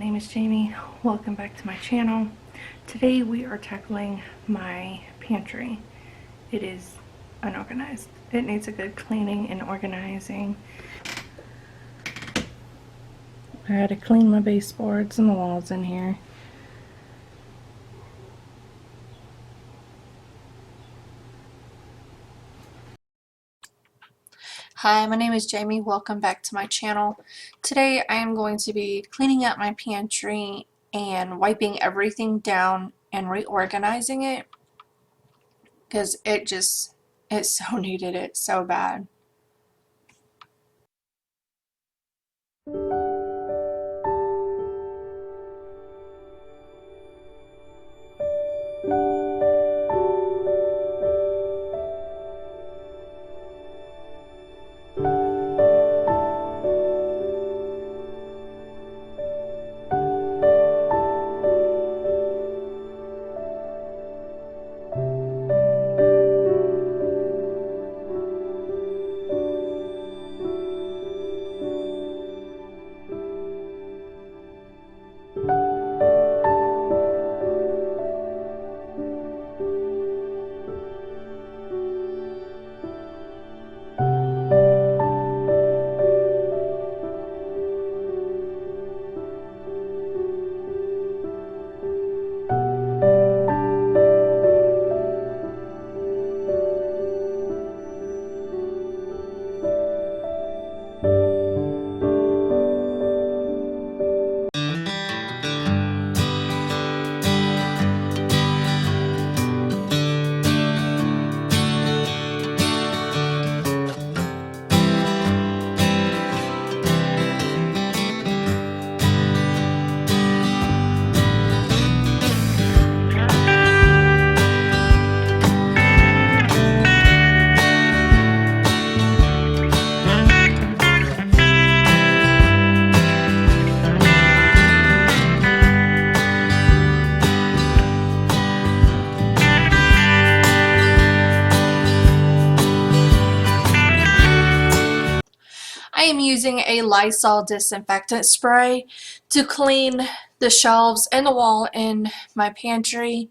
name is Jamie. Welcome back to my channel. Today we are tackling my pantry. It is unorganized. It needs a good cleaning and organizing. I had to clean my baseboards and the walls in here. Hi, my name is Jamie. Welcome back to my channel. Today I am going to be cleaning up my pantry and wiping everything down and reorganizing it because it so needed it so bad. I am using a Lysol disinfectant spray to clean the shelves and the wall in my pantry.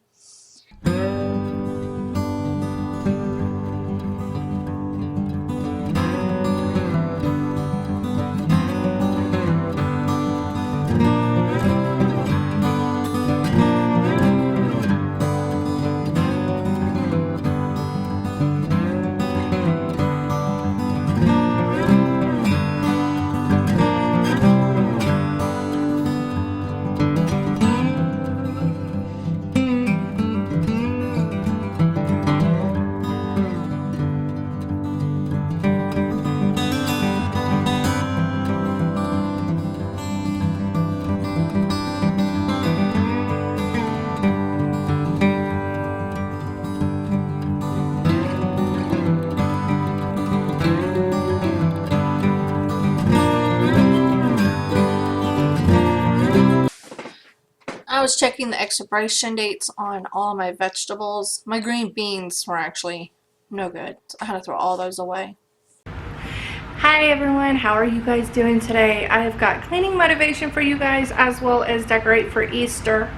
I was checking the expiration dates on all my vegetables. My green beans were actually no good, so I had to throw all those away. Hi everyone, how are you guys doing today? I have got cleaning motivation for you guys as well as decorate for Easter.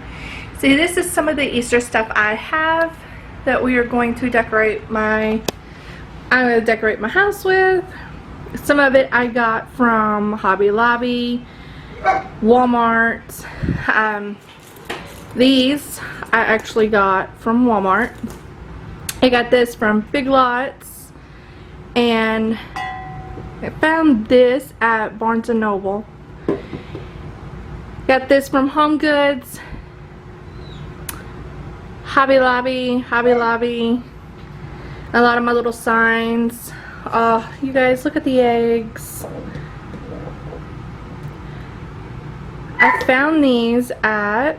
See, this is some of the Easter stuff I have that we are going to decorate I'm going to decorate my house with. Some of it I got from Hobby Lobby, Walmart. These I actually got from Walmart. I got this from Big Lots, and I found this at Barnes & Noble. Got this from Home Goods, Hobby Lobby, a lot of my little signs. Oh, you guys, look at the eggs. I found these at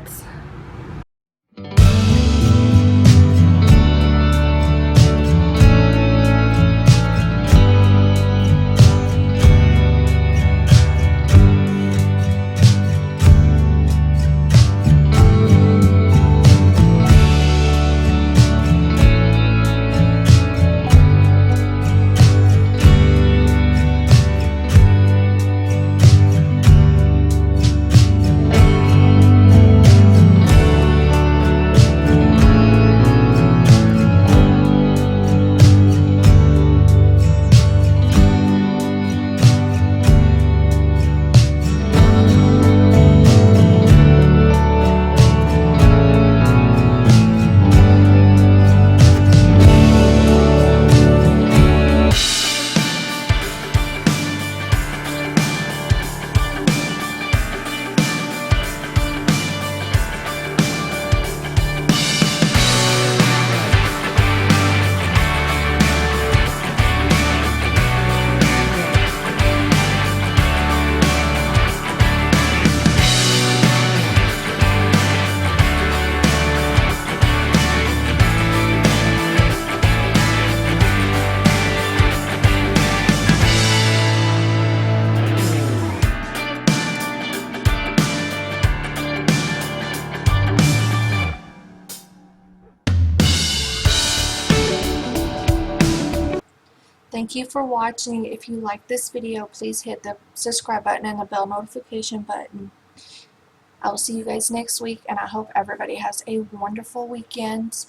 Thank you for watching. If you like this video, please hit the subscribe button and the bell notification button. I will see you guys next week, and I hope everybody has a wonderful weekend.